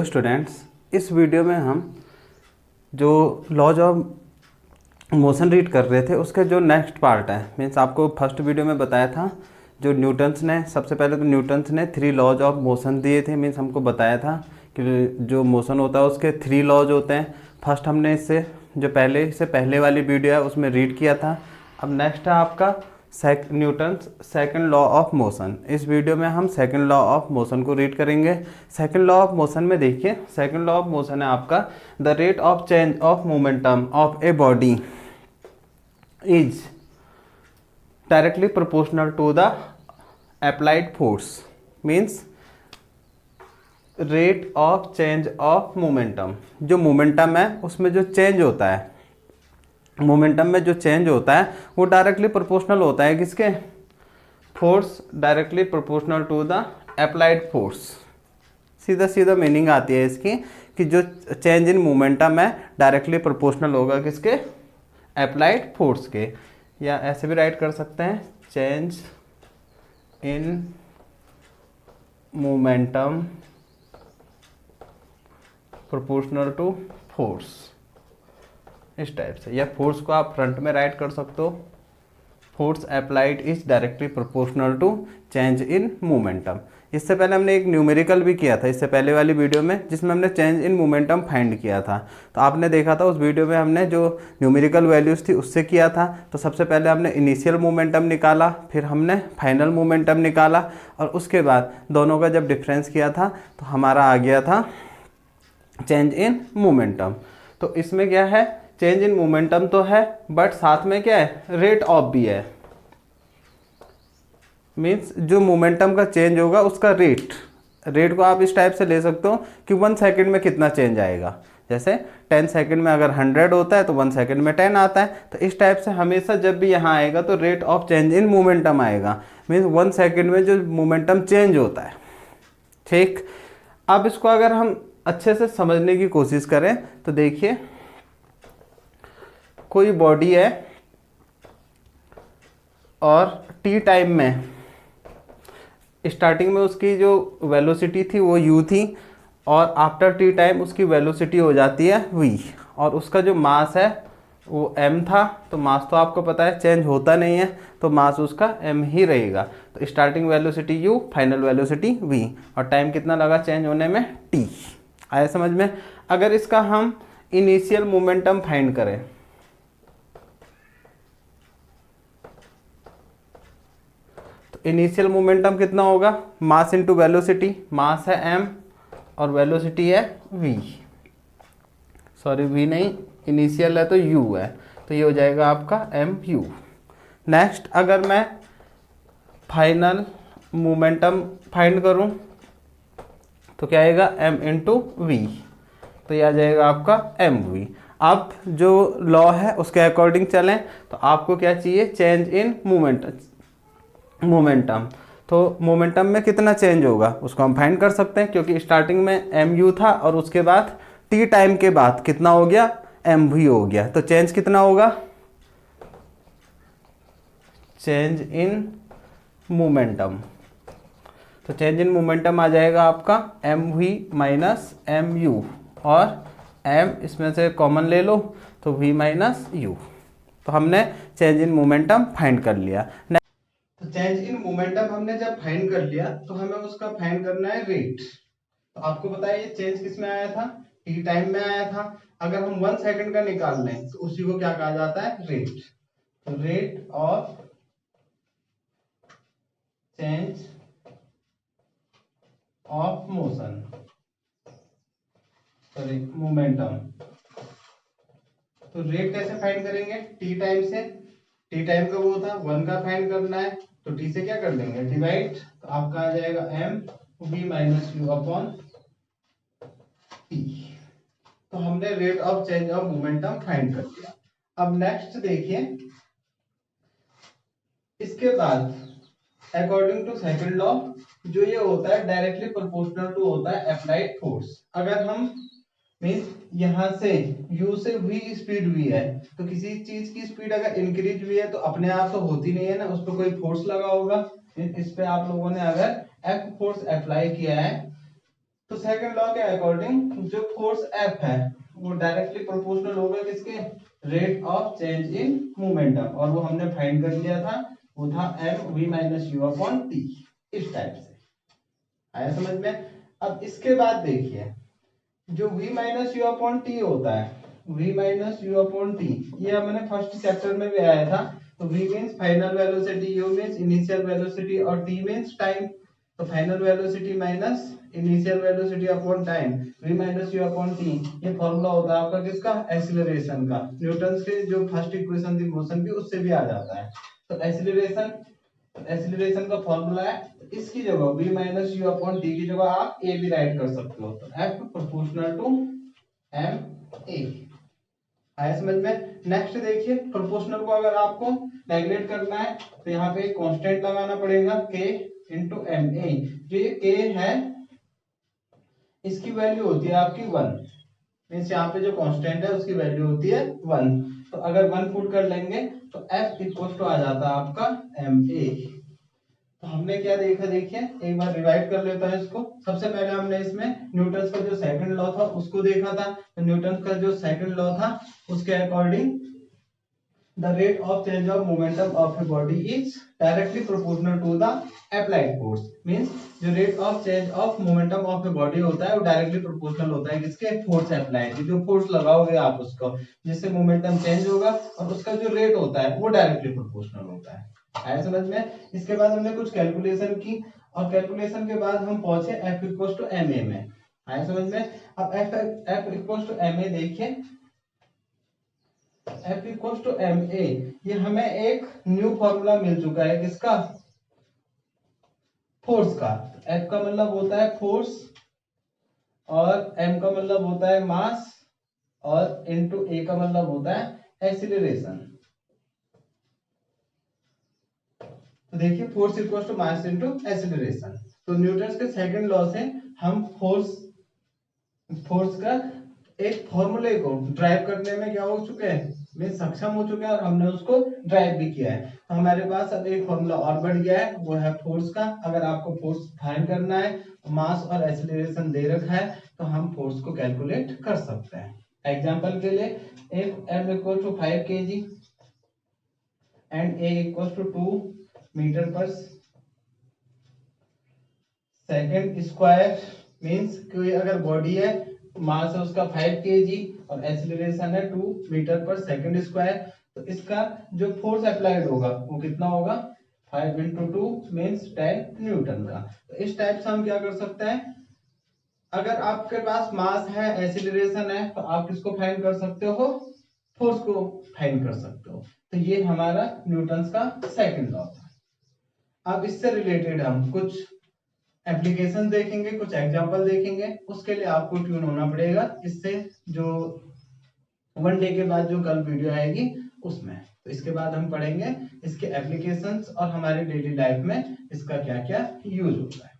Students, इस video में हम जो लॉज ऑफ मोशन रीड कर रहे थे उसके जो नेक्स्ट पार्ट है, मीन्स आपको फर्स्ट वीडियो में बताया था जो न्यूटन्स ने, सबसे पहले तो न्यूटन्स ने 3 लॉज ऑफ मोशन दिए थे। मीन्स हमको बताया था कि जो मोशन होता है उसके 3 लॉज होते हैं। फर्स्ट हमने इससे जो पहले वाली वीडियो है उसमें रीड किया था। अब नेक्स्ट है आपका Newton's second law of motion. इस वीडियो में हम सेकंड लॉ ऑफ मोशन को रीड करेंगे। सेकंड लॉ ऑफ मोशन में देखिए, सेकंड लॉ ऑफ मोशन है आपका the rate of change of momentum of a body is directly proportional to the applied force. Means rate of change of momentum, जो momentum है उसमें जो change होता है, मोमेंटम में जो चेंज होता है वो डायरेक्टली प्रोपोर्शनल होता है किसके? Force, directly proportional to the applied force. सीधा सीधा मीनिंग आती है इसकी कि जो चेंज इन मोमेंटम है डायरेक्टली प्रोपोर्शनल होगा किसके? अप्लाइड फोर्स के। या ऐसे भी राइट कर सकते हैं, change in momentum proportional to force, इस टाइप से। या फोर्स को आप फ्रंट में राइट कर सकते हो, force applied is directly proportional to change in momentum. इससे पहले हमने एक न्यूमेरिकल भी किया था इससे पहले वाली वीडियो में, जिसमें हमने चेंज इन मोमेंटम फाइंड किया था। तो आपने देखा था उस वीडियो में हमने जो न्यूमेरिकल वैल्यूज़ थी उससे किया था। तो सबसे पहले हमने इनिशियल मोमेंटम निकाला, फिर हमने फाइनल मोमेंटम निकाला, और उसके बाद दोनों का जब डिफरेंस किया था तो हमारा आ गया था चेंज इन मोमेंटम। तो इसमें क्या है, चेंज इन मोमेंटम तो है बट साथ में क्या है, रेट ऑफ भी है। मीन्स जो मोमेंटम का चेंज होगा उसका रेट को आप इस टाइप से ले सकते हो कि 1 सेकंड में कितना चेंज आएगा। जैसे 10 सेकंड में अगर 100 होता है तो 1 सेकंड में 10 आता है। तो इस टाइप से हमेशा जब भी यहाँ आएगा तो rate of change in momentum आएगा। मीन्स 1 सेकंड में जो मोमेंटम चेंज होता है। ठीक, अब इसको अगर हम अच्छे से समझने की कोशिश करें तो देखिए, कोई बॉडी है और टी टाइम में स्टार्टिंग में उसकी जो वेलोसिटी थी वो u थी, और आफ्टर टी टाइम उसकी वेलोसिटी हो जाती है v, और उसका जो मास है वो m था। तो मास तो आपको पता है चेंज होता नहीं है, तो मास उसका m ही रहेगा। तो starting velocity u, final velocity v, और टाइम कितना लगा चेंज होने में? t। आया समझ में? अगर इसका हम इनिशियल मोमेंटम फाइंड करें तो इनिशियल मोमेंटम कितना होगा? Mass into velocity. मास है m और वेलोसिटी है v, सॉरी v नहीं, इनिशियल है तो u है, तो ये हो जाएगा आपका mu। नेक्स्ट, अगर मैं फाइनल मोमेंटम फाइंड करूं तो क्या आएगा? m इंटू वी, तो ये आ जाएगा आपका mv। अब जो लॉ है उसके अकॉर्डिंग चलें तो आपको क्या चाहिए? Change in momentum. तो मोमेंटम में कितना चेंज होगा उसको हम फाइंड कर सकते हैं, क्योंकि स्टार्टिंग में mu था और उसके बाद t टाइम के बाद कितना हो गया? mv हो गया। तो चेंज कितना होगा? Change in momentum. तो चेंज इन मोमेंटम आ जाएगा आपका mv माइनस mu, और m इसमें से कॉमन ले लो तो v माइनस u। तो हमने चेंज इन मोमेंटम फाइंड कर लिया। तो चेंज इन मोमेंटम हमने जब फाइंड कर लिया तो हमें उसका फाइंड करना है रेट। तो आपको पता है ये चेंज किस में आया था? टी टाइम में आया था। अगर हम 1 सेकंड का निकाल लें तो उसी को क्या कहा जाता है? रेट। तो rate of change of motion, sorry momentum. तो रेट कैसे फाइंड करेंगे? टी टाइम से। टी टाइम का वो था 1 का फाइंड करना है, तो टी से क्या कर देंगे? डिवाइड। तो आपका आ जाएगा m v minus you upon T. तो हमने rate of change of momentum find कर लिया। अब नेक्स्ट देखिए, इसके बाद अकॉर्डिंग टू सेकंड लॉ जो ये होता है डायरेक्टली प्रोपोर्शनल टू होता है अप्लाइड फोर्स। अगर हम मीन्स यहाँ से u से v स्पीड v है, तो किसी चीज की स्पीड अगर इंक्रीज हुई है तो अपने आप तो होती नहीं है ना, उस पर कोई फोर्स लगा होगा। इस पे आप लोगों ने अगर F फोर्स अप्लाई किया है तो सेकंड लॉ के अकॉर्डिंग जो फोर्स F है वो डायरेक्टली प्रोपोर्शनल होगा किसके, rate of change in momentum, और वो हमने फाइंड कर लिया था, वो था mv-u/t। इस टाइप से आया समझ में। अब इसके बाद देखिए जो v-u/t होता है, v-u/t ये हमने फर्स्ट चैप्टर में भी आया था। तो v means final velocity, u means initial velocity और t मींस टाइम। तो final velocity minus initial velocity upon time, v-u/t ये फॉर्मूला होता है आपका किसका, एक्सीलरेशन का। न्यूटन के जो फर्स्ट इक्वेशन थी मोशन की उससे भी आ जाता है। तो एक्सीलरेशन का फॉर्मूला है, इसकी जगह v-u/t की जगह आप a भी राइट कर सकते हो। तो F प्रोपोर्शनल टू ma। आया समझ में। नेक्स्ट देखिए प्रोपोर्शनल को अगर आपको नेगलेक्ट करना है तो यहाँ पे कांस्टेंट लगाना पड़ेगा k इंटू एम ए। जो ये k है इसकी वैल्यू होती है आपकी 1, मीन्स यहाँ पे जो कांस्टेंट है उसकी वैल्यू होती है 1। तो अगर 1 पुट कर लेंगे तो F इक्वल टू आ जाता है आपका ma। तो हमने क्या देखा, देखिए एक बार रिवाइज कर लेता है इसको। सबसे पहले हमने इसमें न्यूटन का जो सेकंड लॉ था उसको देखा था। तो न्यूटन का जो सेकंड लॉ था उसके according the rate of change of momentum of a body is directly proportional to the applied force. Means जो rate of change of momentum of a body होता है वो डायरेक्टली प्रोपोर्शनल होता है किसके, फोर्स अप्लाइड, जो फोर्स लगाओगे आप उसको, जिससे मोमेंटम चेंज होगा, और उसका जो रेट होता है वो डायरेक्टली प्रोपोर्शनल होता है। आया समझ में। इसके बाद हमने कुछ कैलकुलेशन की, और कैलकुलेशन के बाद हम पहुंचे F equal to M A में। आया समझ में। अब F equal to M A देखिए, F equal to M A ये हमें एक न्यू फॉर्मूला मिल चुका है किसका, फोर्स का। F का मतलब होता है फोर्स, और m का मतलब होता है मास, और इनटू a का मतलब होता है एक्सीलरेशन। तो देखिए force equal to mass into acceleration. तो न्यूटन के सेकंड लॉ से हम फोर्स का एक फॉर्मूले को ड्राइव करने में क्या हो चुके हैं, में सक्षम हो चुके हैं, और हमने उसको ड्राइव भी किया है। तो हमारे पास अब एक फॉर्मूला और बढ़ गया है, वो है फोर्स का। अगर आपको फोर्स फाइंड करना है, मास और एक्सीलरेशन दे रखा है, तो हम फोर्स को कैलकुलेट कर सकते हैं। एग्जांपल के लिए एक m equal to 5 kg and a equal to 2 meter per second square. Means कोई अगर बॉडी है, मास है उसका 5 kg और एक्सीलरेशन है 2 मीटर पर सेकंड स्क्वायर, तो इसका जो फोर्स अप्लाइड होगा वो कितना होगा, 5 इंटू 2 मीन्स 10 न्यूटन का। तो इस टाइप से हम क्या कर सकते हैं, अगर आपके पास मास है, एक्सीलरेशन है, तो आप किसको फाइंड कर सकते हो, फोर्स को फाइंड कर सकते हो। तो ये हमारा न्यूटन का सेकंड लॉ था। अब इससे रिलेटेड हम कुछ एप्लीकेशन देखेंगे, कुछ एग्जांपल देखेंगे। उसके लिए आपको ट्यून होना पड़ेगा इससे, जो 1 डे के बाद जो कल वीडियो आएगी उसमें। तो इसके बाद हम पढ़ेंगे इसके एप्लीकेशंस और हमारे डेली लाइफ में इसका क्या क्या यूज होता है।